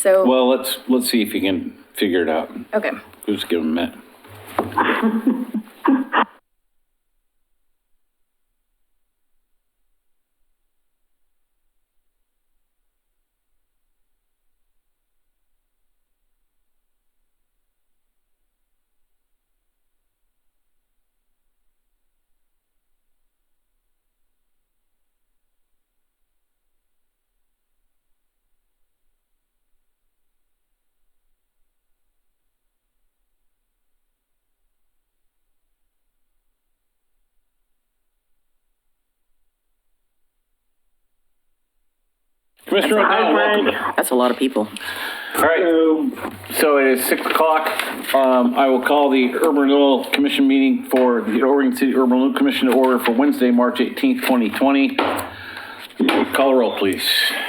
So, Well, let's see if you can figure it out. okay. Just give him a minute. Commissioner O'Donnell, welcome. That's a lot of people. All right, so it is 6 o'clock. I will call the Urban Renewal Commission meeting for the Oregon City Urban Renewal Commission to order for Wednesday, March 18th, 2020. Call the roll, please.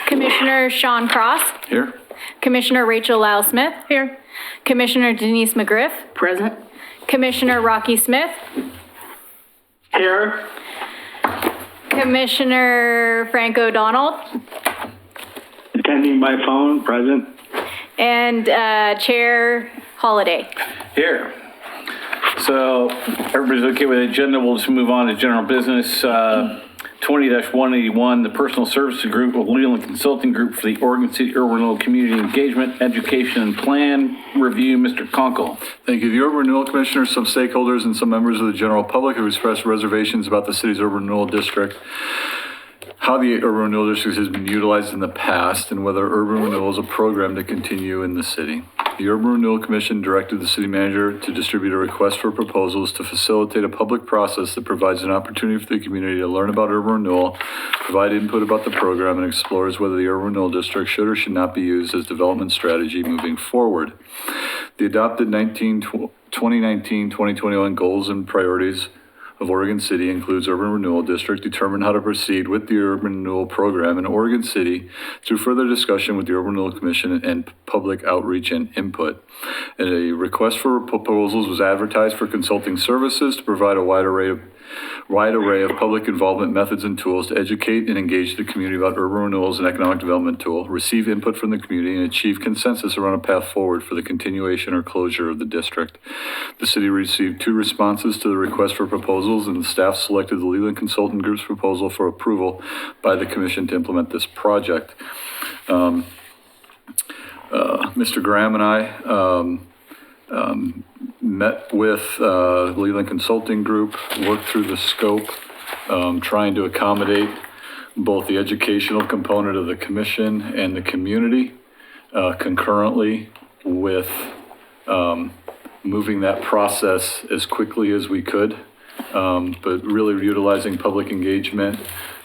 Commissioner Sean Cross, Here. Commissioner Rachel Lau Smith. Here. Commissioner Denise McGriff, Present? Commissioner Rocky Smith, Here. Commissioner Frank O'Donnell, Attending by phone, present. and Chair Holliday. Here. So everybody's okay with the agenda. We'll just move on to general business. 20-181, the Personal Services Group with Leland Consulting Group for the Oregon City Urban Renewal Community Engagement, Education, and Plan Review. Mr. Conkle. Thank you. The Urban Renewal Commissioner, some stakeholders, and some members of the general public have expressed reservations about the city's Urban Renewal District, how the Urban Renewal District has been utilized in the past, and whether Urban Renewal is a program to continue in the city. The Urban Renewal Commission directed the city manager to distribute a request for proposals to facilitate a public process that provides an opportunity for the community to learn about urban renewal, provide input about the program, and explores whether the Urban Renewal District should or should not be used as development strategy moving forward. The adopted 2019-2021 goals and priorities of Oregon City includes Urban Renewal District, determine how to proceed with the Urban Renewal Program in Oregon City through further discussion with the Urban Renewal Commission and public outreach and input. And a request for proposals was advertised for consulting services to provide a wide array of public involvement methods and tools to educate and engage the community about urban renewal as an economic development tool, receive input from the community, and achieve consensus around a path forward for the continuation or closure of the district. The city received 2 responses to the request for proposals, and the staff selected the Leland Consultant Group's proposal for approval by the commission to implement this project. Mr. Graham and I met with Leland Consulting Group, worked through the scope, trying to accommodate both the educational component of the commission and the community, concurrently with moving that process as quickly as we could, but really utilizing public engagement,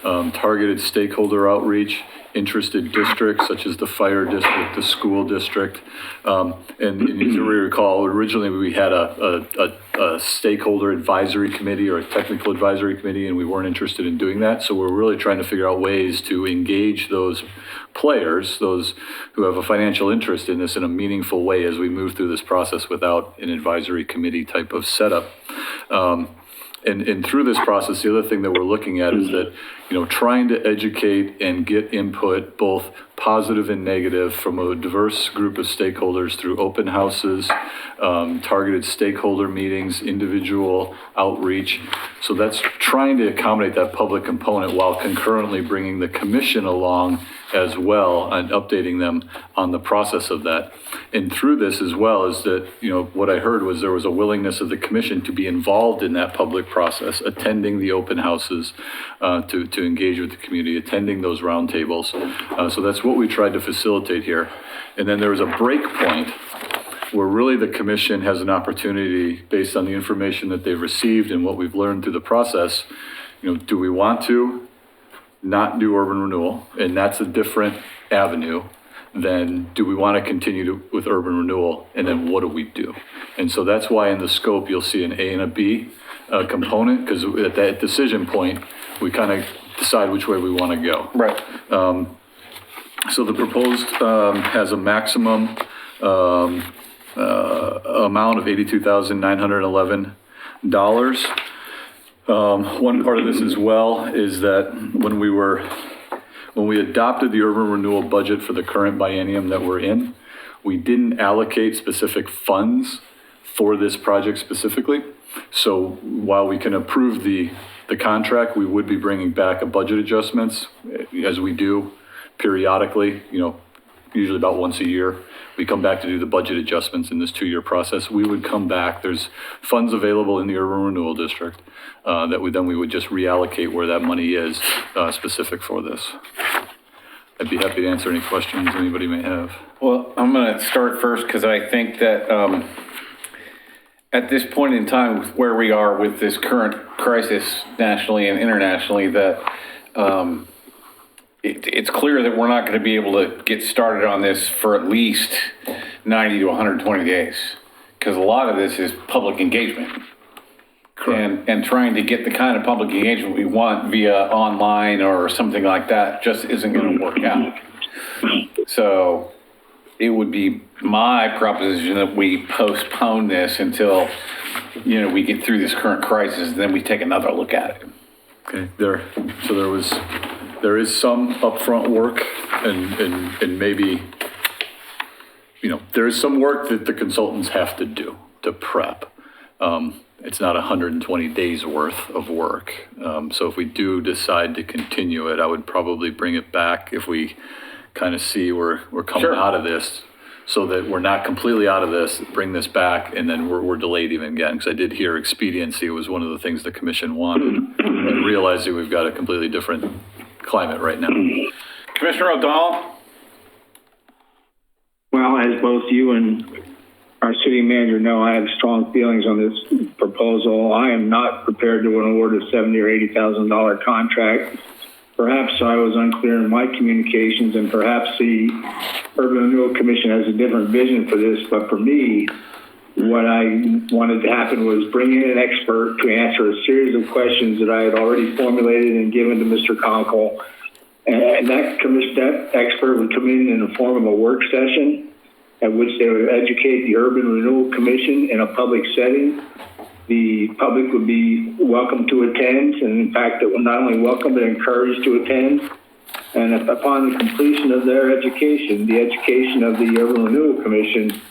targeted stakeholder outreach, interested districts such as the fire district, the school district. And as you recall, originally we had a stakeholder advisory committee or a technical advisory committee, and we weren't interested in doing that. So we're really trying to figure out ways to engage those players, those who have a financial interest in this in a meaningful way as we move through this process without an advisory committee type of setup. And through this process, the other thing that we're looking at is that, trying to educate and get input, both positive and negative, from a diverse group of stakeholders through open houses, targeted stakeholder meetings, individual outreach. So that's trying to accommodate that public component while concurrently bringing the commission along as well and updating them on the process of that. And through this as well is that, what I heard was there was a willingness of the commission to be involved in that public process, attending the open houses, to engage with the community, attending those roundtables. So that's what we tried to facilitate here. And then there was a break point where really the commission has an opportunity, based on the information that they've received and what we've learned through the process, do we want to not do urban renewal? And that's a different avenue than do we want to continue with urban renewal, and then what do we do? And so that's why in the scope you'll see an A and a B component, because at that decision point, we kind of decide which way we want to go. Right. So the proposed has a maximum amount of $82,911. One part of this as well is that when we adopted the urban renewal budget for the current biennium that we're in, We didn't allocate specific funds for this project specifically. So while we can approve the contract, we would be bringing back a budget adjustments as we do periodically, usually about once a year. We come back to do the budget adjustments in this 2-year process. We would come back, there's funds available in the urban renewal district that we would just reallocate where that money is specific for this. I'd be happy to answer any questions anybody may have. Well, I'm going to start first because I think that at this point in time, with where we are with this current crisis nationally and internationally, that it's clear that we're not going to be able to get started on this for at least 90 to 120 days, because a lot of this is public engagement. And trying to get the kind of public engagement we want via online or something like that just isn't going to work out. So it would be my proposition that we postpone this until, we get through this current crisis, and then we take another look at it. Okay, there is some upfront work and maybe, there is some work that the consultants have to do to prep. It's not 120 days worth of work. So if we do decide to continue it, I would probably bring it back if we kind of see we're coming out of this, so that we're not completely out of this, bring this back, and then we're delayed even again. Because I did hear expediency was one of the things the commission wanted, and realizing we've got a completely different climate right now. Commissioner O'Donnell? Well, as both you and our city manager know, I have strong feelings on this proposal. I am not prepared to award a $70,000 or $80,000 contract. Perhaps I was unclear in my communications, and perhaps the Urban Renewal Commission has a different vision for this. But for me, what I wanted to happen was bring in an expert to answer a series of questions that I had already formulated and given to Mr. Conkle. And that expert would come in the form of a work session at which they would educate the Urban Renewal Commission in a public setting. The public would be welcome to attend, and in fact, it would not only welcome but encouraged to attend. And upon the completion of their education, the education of the Urban Renewal Commission,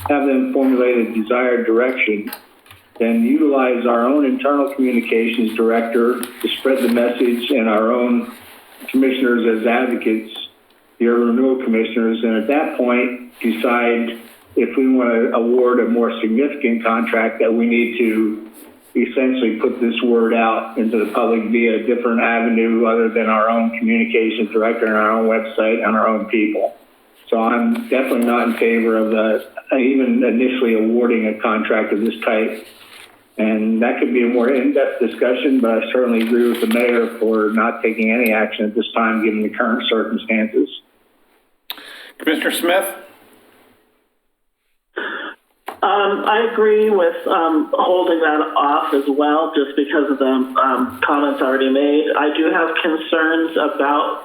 have them formulate a desired direction, then utilize our own internal communications director to spread the message, and our own commissioners as advocates, the Urban Renewal Commissioners, and at that point, decide if we want to award a more significant contract that we need to essentially put this word out into the public via a different avenue other than our own communications director and our own website and our own people. So I'm definitely not in favor of even initially awarding a contract of this type. And that could be a more in-depth discussion, but I certainly agree with the mayor for not taking any action at this time given the current circumstances. Commissioner Smith? I agree with holding that off as well, just because of the comments already made. I do have concerns about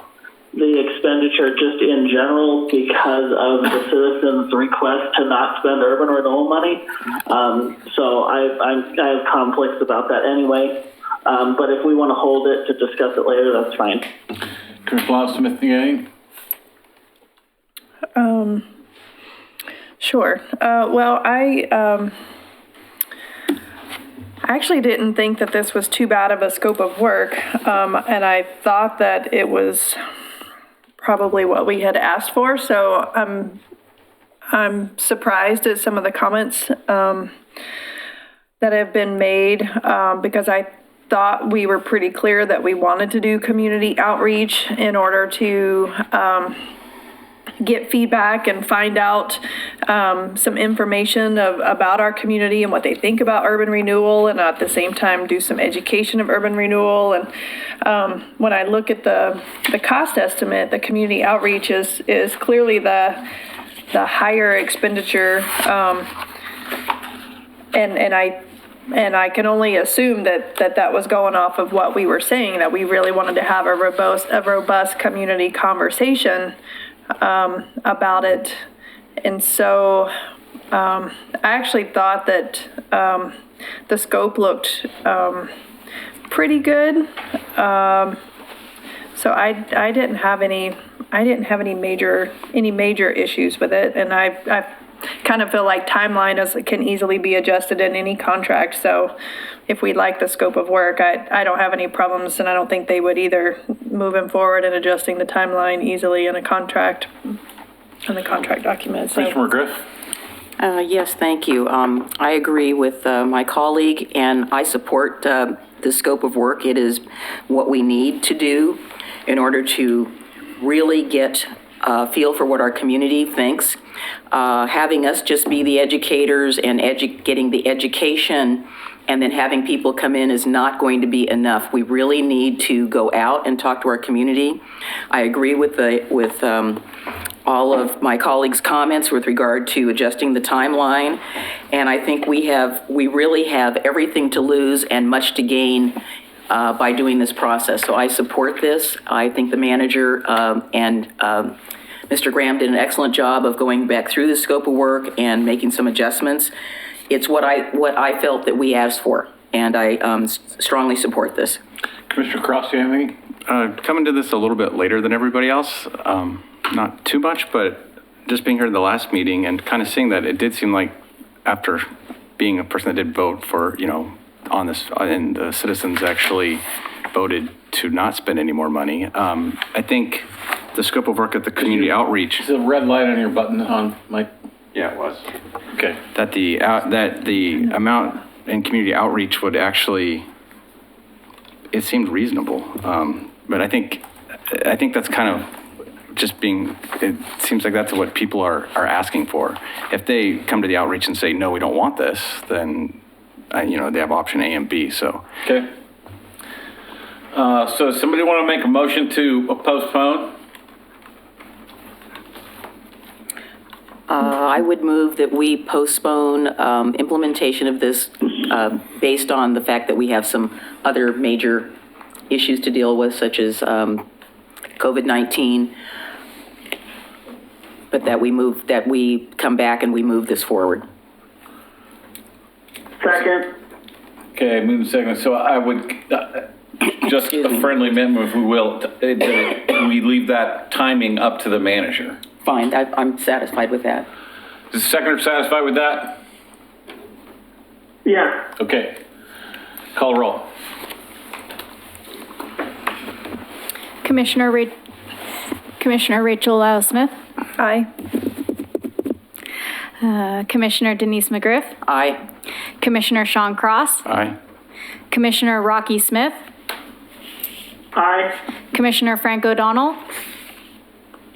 the expenditure just in general because of the citizens' request to not spend urban renewal money. So I have conflicts about that anyway. But if we want to hold it to discuss it later, that's fine. Commissioner Smith, again? Sure. Well, I actually didn't think that this was too bad of a scope of work, and I thought that it was probably what we had asked for. So I'm surprised at some of the comments that have been made, because I thought we were pretty clear that we wanted to do community outreach in order to get feedback and find out some information about our community and what they think about urban renewal, and at the same time do some education of urban renewal. And when I look at the cost estimate, the community outreach is clearly the higher expenditure, and I can only assume that was going off of what we were saying, that we really wanted to have a robust community conversation about it. And so I actually thought that the scope looked pretty good. So I didn't have any I didn't have any major issues with it, and I kind of feel like timeline can easily be adjusted in any contract, so if we like the scope of work, I don't have any problems, and I don't think they would either, moving forward and adjusting the timeline easily in the contract document, so. Commissioner McGriff? Yes, thank you. I agree with my colleague, and I support the scope of work. It is what we need to do in order to really get a feel for what our community thinks. Having us just be the educators and getting the education and then having people come in is not going to be enough. We really need to go out and talk to our community. I agree with all of my colleagues' comments with regard to adjusting the timeline. And I think we really have everything to lose and much to gain by doing this process. So I support this. I think the manager and Mr. Graham did an excellent job of going back through the scope of work and making some adjustments. It's what I felt that we asked for, and I strongly support this. Commissioner Cross, do you have anything? Coming to this a little bit later than everybody else, not too much, but just being here in the last meeting and kind of seeing that it did seem like after being a person that did vote for, on this, and the citizens actually voted to not spend any more money. I think the scope of work at the community outreach. There's a red light on your button on, Mike. Yeah, it was. Okay. That the amount in community outreach would actually, it seemed reasonable. But I think that's kind of just it seems like that's what people are asking for. If they come to the outreach and say, no, we don't want this, then, they have option A and B, so. Okay. So somebody want to make a motion to postpone? I would move that we postpone implementation of this based on the fact that we have some other major issues to deal with, such as COVID-19, but that we come back and we move this forward. Second. Okay, moving second. So I would, just Excuse a me. friendly amendment, if we will, we leave that timing up to the manager. Fine, I'm satisfied with that. Is the seconder satisfied with that? Yeah. Okay. Call roll. Commissioner Rachel Lyle Smith, Aye. Commissioner Denise McGriff, Aye. Commissioner Sean Cross, Aye. Commissioner Rocky Smith, Aye. Commissioner Frank O'Donnell,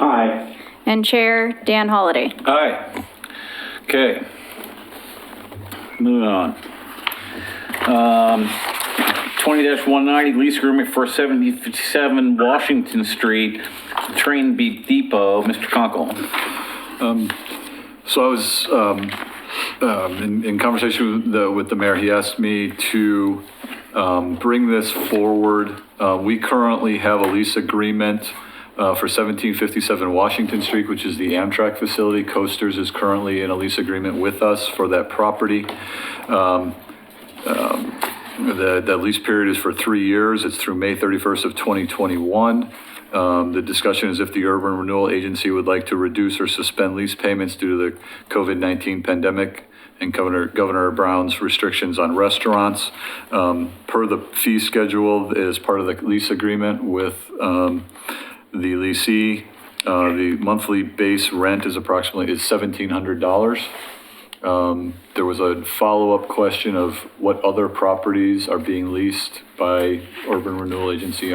Aye. and Chair Dan Holliday. Aye. Okay. Moving on. 20-190 lease agreement for 7057 Washington Street, Train Beat Depot. Mr. Conkle. So I was in conversation with the mayor. He asked me to bring this forward. We currently have a lease agreement for 1757 Washington Street, which is the Amtrak facility. Coasters is currently in a lease agreement with us for that property. The lease period is for 3 years. It's through May 31st of 2021. The discussion is if the Urban Renewal Agency would like to reduce or suspend lease payments due to the COVID-19 pandemic and Governor Brown's restrictions on restaurants. Per the fee schedule as part of the lease agreement with the leasee, the monthly base rent is $1,700. There was a follow-up question of what other properties are being leased by Urban Renewal Agency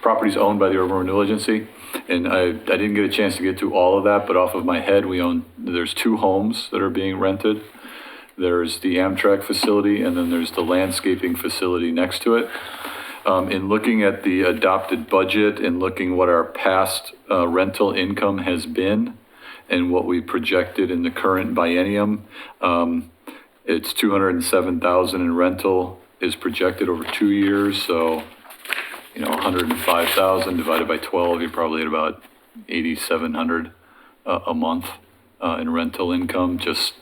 properties owned by the Urban Renewal Agency. And I didn't get a chance to get to all of that, but off of my head, there's 2 homes that are being rented. There's the Amtrak facility, and then there's the landscaping facility next to it. In looking at the adopted budget and looking what our past rental income has been and what we projected in the current biennium, it's $207,000 in rental is projected over 2 years. So, 105,000 divided by 12, you're probably at about 8,700 a month in rental income, just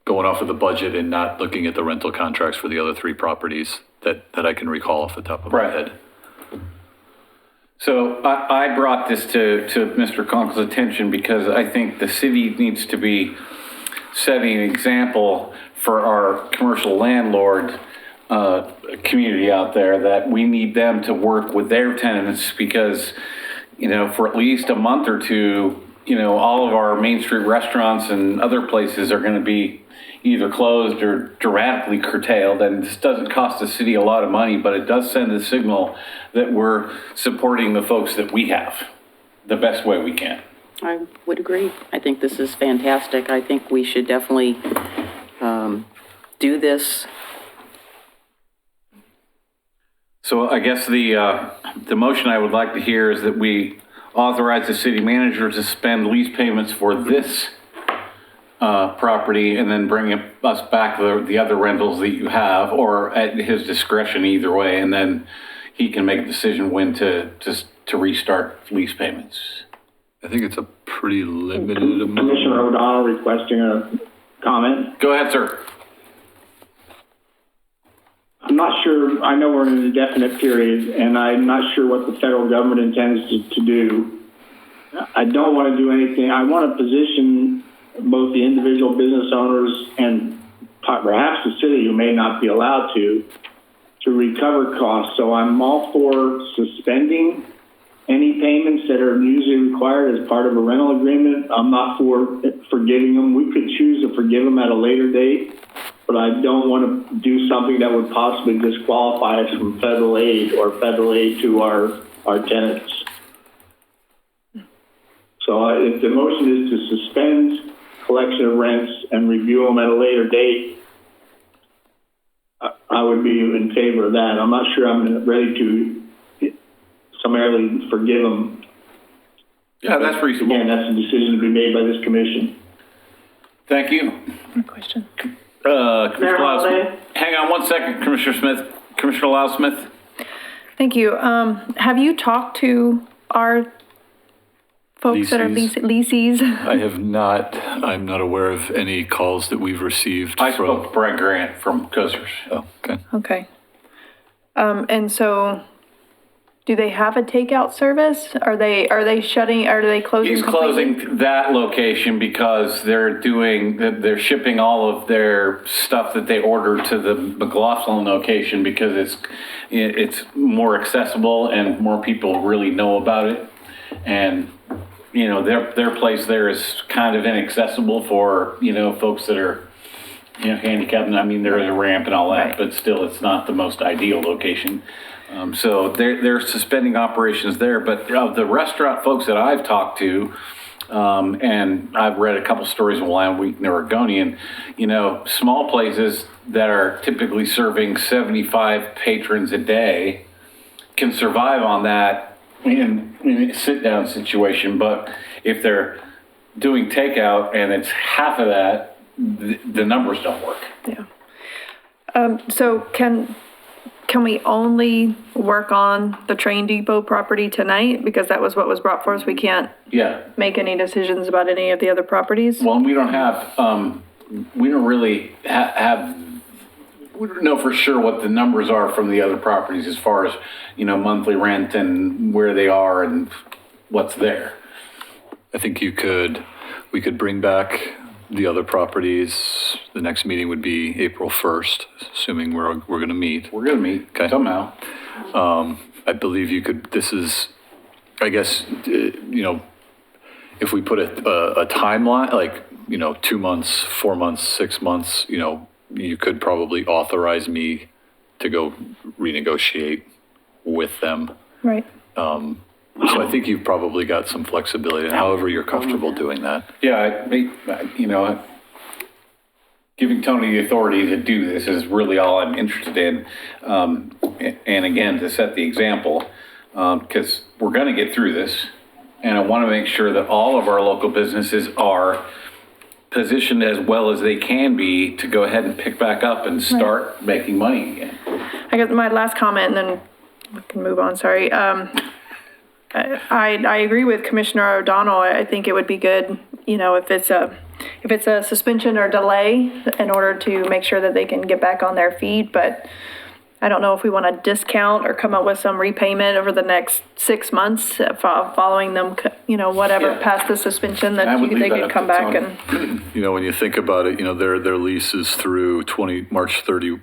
going off of the budget and not looking at the rental contracts for the other 3 properties that I can recall off the top of my head. So I brought this to Mr. Conkle's attention because I think the city needs to be setting an example for our commercial landlord community out there, that we need them to work with their tenants because, for at least a month or two, all of our Main Street restaurants and other places are going to be either closed or dramatically curtailed. And this doesn't cost the city a lot of money, but it does send a signal that we're supporting the folks that we have the best way we can. I would agree. I think this is fantastic. I think we should definitely do this. So I guess the motion I would like to hear is that we authorize the city manager to spend lease payments for this property and then bring us back the other rentals that you have, or at his discretion either way, and then he can make a decision when to restart lease payments. I think it's a pretty limited amount. Commissioner O'Donnell requesting a comment. Go ahead, sir. I'm not sure, I know we're in an indefinite period, and I'm not sure what the federal government intends to do. I don't want to do anything. I want to position both the individual business owners and perhaps the city, who may not be allowed to recover costs. So I'm all for suspending any payments that are usually required as part of a rental agreement. I'm not for forgiving them. We could choose to forgive them at a later date, but I don't want to do something that would possibly disqualify us from federal aid or federal aid to our tenants. So if the motion is to suspend collection of rents and review them at a later date, I would be in favor of that. I'm not sure I'm ready to summarily forgive them. Yeah, that's reasonable. Again, that's a decision to be made by this commission. Thank you. Good question. Commissioner Lau Holiday? Smith. Hang on one second, Commissioner Smith. Commissioner Lau Smith. Thank you. Have you talked to our folks that are leases? I have not. I'm not aware of any calls that we've received I from. spoke to Brent Grant from Coasters. Oh, okay. Okay. And so, do they have a takeout service? Are they closing? He's completely? closing that location because they're shipping all of their stuff that they order to the McLaughlin location because it's more accessible and more people really know about it. And, their place there is kind of inaccessible for, folks that are, handicapped. I mean, there is a ramp and all that, Right. but still it's not the most ideal location. So they're suspending operations there, but the restaurant folks that I've talked to, and I've read a couple stories in Willamette Week and Oregonian, small places that are typically serving 75 patrons a day can survive on that in a sit-down situation. But if they're doing takeout and it's half of that, the numbers don't work. Yeah. So can we only work on the train depot property tonight? Because that was what was brought for us. We can't Yeah. make any decisions about any of the other properties? Well, we don't have, we don't really we don't know for sure what the numbers are from the other properties as far as, monthly rent and where they are and what's there. I think we could bring back the other properties. The next meeting would be April 1st, assuming we're going to meet. We're going to meet somehow. I believe you could, this is, I guess, if we put a timeline, like, 2 months, 4 months, 6 months, you could probably authorize me to go renegotiate with them. Right. So I think you've probably got some flexibility, and however you're comfortable doing that. Yeah, giving Tony the authority to do this is really all I'm interested in. And again, to set the example, because we're going to get through this, and I want to make sure that all of our local businesses are positioned as well as they can be to go ahead and pick back up and start making money again. I guess my last comment, and then we can move on, sorry. I agree with Commissioner O'Donnell. I think it would be good, if it's a suspension or delay in order to make sure that they can get back on their feet. But I don't know if we want to discount or come up with some repayment over the next 6 months following them, whatever, Yeah. past the suspension, that I would leave they that could up come to back Tony. and, You know, when you think about it, their lease is through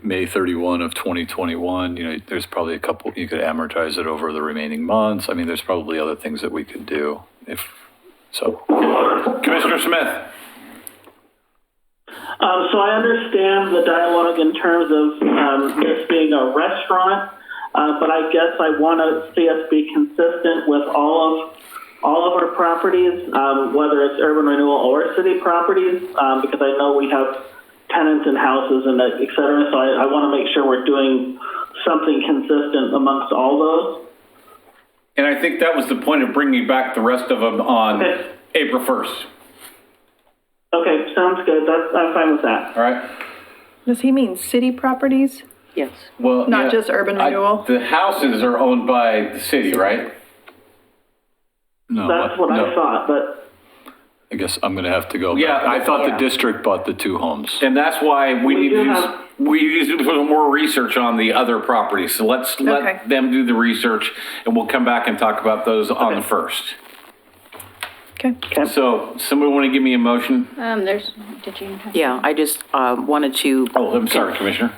May 31 of 2021. There's probably a couple, you could amortize it over the remaining months. I mean, there's probably other things that we could do so. Commissioner Smith? So I understand the dialogue in terms of this being a restaurant, but I guess I want to see us be consistent with all of our properties, whether it's urban renewal or city properties, because I know we have tenants in houses and et cetera. So I want to make sure we're doing something consistent amongst all those. And I think that was the point of bringing back the rest of them on April 1st. Okay, sounds good. I'm fine with that. All right? does he mean city properties? Yes. Well, Not just urban renewal? The houses are owned by the city, right? No, That's what I thought, but I guess I'm going to have to go. Yeah, back. I thought yeah. the district bought the 2 homes. And that's why we need do to have- we need to do a little more research on the other properties. So let's Okay. let them do the research, and we'll come back and talk about those on the 1st. Okay. So somebody want to give me a motion? Did you? Yeah, I just wanted to Oh, I'm sorry, Commissioner.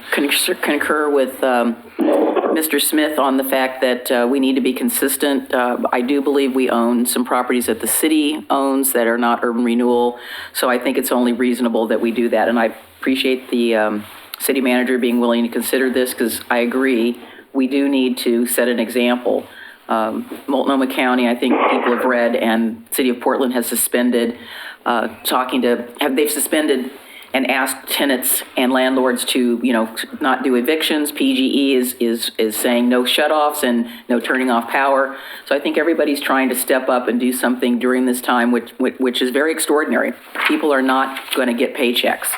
concur with Mr. Smith on the fact that we need to be consistent. I do believe we own some properties that the city owns that are not urban renewal, so I think it's only reasonable that we do that. And I appreciate the city manager being willing to consider this, because I agree, we do need to set an example. Multnomah County, I think people have read, and City of Portland has suspended, they've suspended and asked tenants and landlords to, not do evictions. PGE is saying no shut-offs and no turning off power. So I think everybody's trying to step up and do something during this time, which is very extraordinary. People are not going to get paychecks.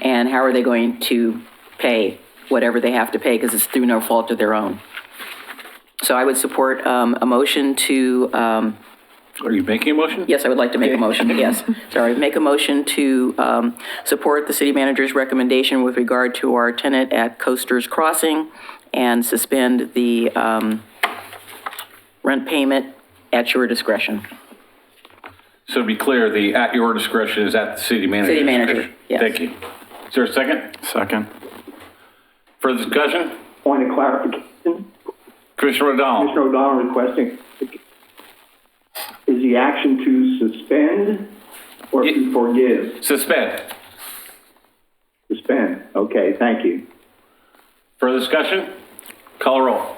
And how are they going to pay whatever they have to pay, because it's through no fault of their own? So I would support a motion to, Are you making a motion? yes, I would like to make a motion, yes. Sorry, make a motion to support the city manager's recommendation with regard to our tenant at Coasters Crossing and suspend the rent payment at your discretion. So to be clear, the at your discretion is at the city manager. City manager, yes. Thank you. Is there a second? Second. Further discussion? Point of clarification, Commissioner O'Donnell? Commissioner O'Donnell requesting, is the action to suspend or to forgive? Suspend. Suspend, okay, thank you. Further discussion? Call a roll.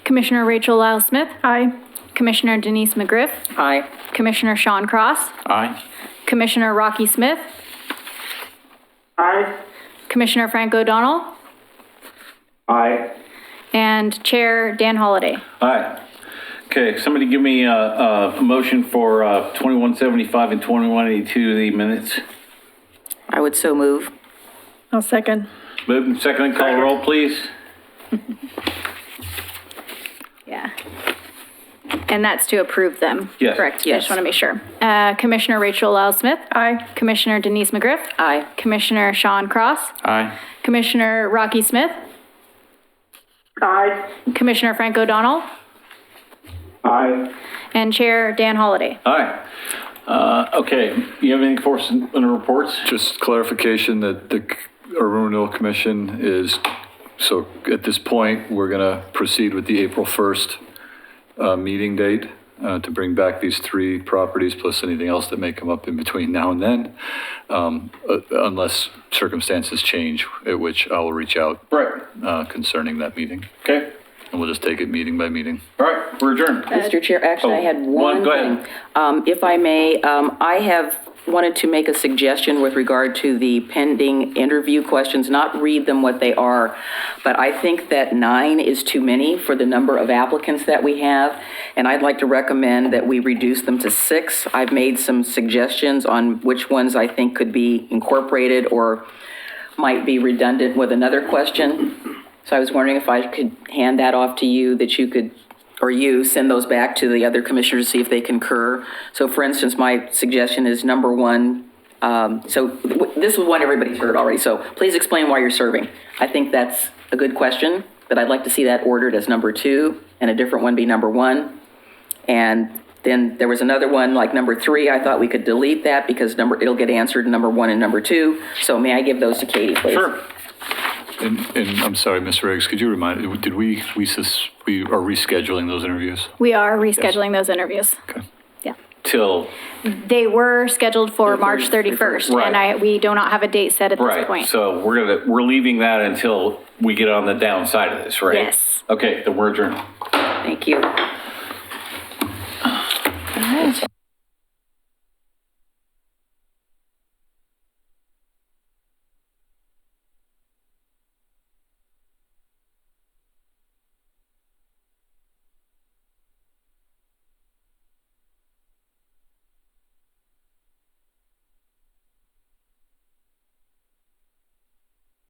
Commissioner Rachel Lyle Smith. Aye. Commissioner Denise McGriff. Aye. Commissioner Sean Cross. Aye. Commissioner Rocky Smith. Aye. Commissioner Frank O'Donnell. Aye. And Chair Dan Holliday. Aye. Okay, somebody give me a motion for 2175 and 2182, the minutes. I would so move. I'll second. Moved and seconded, call a roll, please. Yeah. And that's to approve them. Yes. Correct? I Yes. just want to make sure. Commissioner Rachel Lyle Smith. Aye. Commissioner Denise McGriff. Aye. Commissioner Sean Cross. Aye. Commissioner Rocky Smith. Aye. Commissioner Frank O'Donnell. Aye. And Chair Dan Holliday. Aye. Okay, you have anything for us in the reports? Just clarification that the Urban Renewal Commission is, so at this point, we're going to proceed with the April 1st meeting date to bring back these 3 properties plus anything else that may come up in between now and then, unless circumstances change, at which I will reach out Right, concerning that meeting. okay. And we'll just take it meeting by meeting. All right, we're adjourned. Mr. Chair, actually, I had one go ahead. thing. If I may, I have wanted to make a suggestion with regard to the pending interview questions, not read them what they are, but I think that 9 is too many for the number of applicants that we have, and I'd like to recommend that we reduce them to 6. I've made some suggestions on which ones I think could be incorporated or might be redundant with another question. So I was wondering if I could hand that off to you, that you could, or you, send those back to the other commissioners to see if they concur. So for instance, my suggestion is number 1. This is one everybody's heard already. So please explain why you're serving. I think that's a good question. but I'd like to see that ordered as number 2 and a different one be number 1. And then there was another one, like number 3, I thought we could delete that because it'll get answered in number 1 and number 2. So may I give those to Katie, please? Sure. And I'm sorry, Mr. Riggs, could you remind, did we are rescheduling those interviews? We are rescheduling those interviews. Okay. Yeah. Till, They were scheduled for March 31st, Right. and we do not have a date set at this right, point. so we're leaving that until we get on the downside of this, right? Yes. Okay, then we're adjourned. Thank you. All right.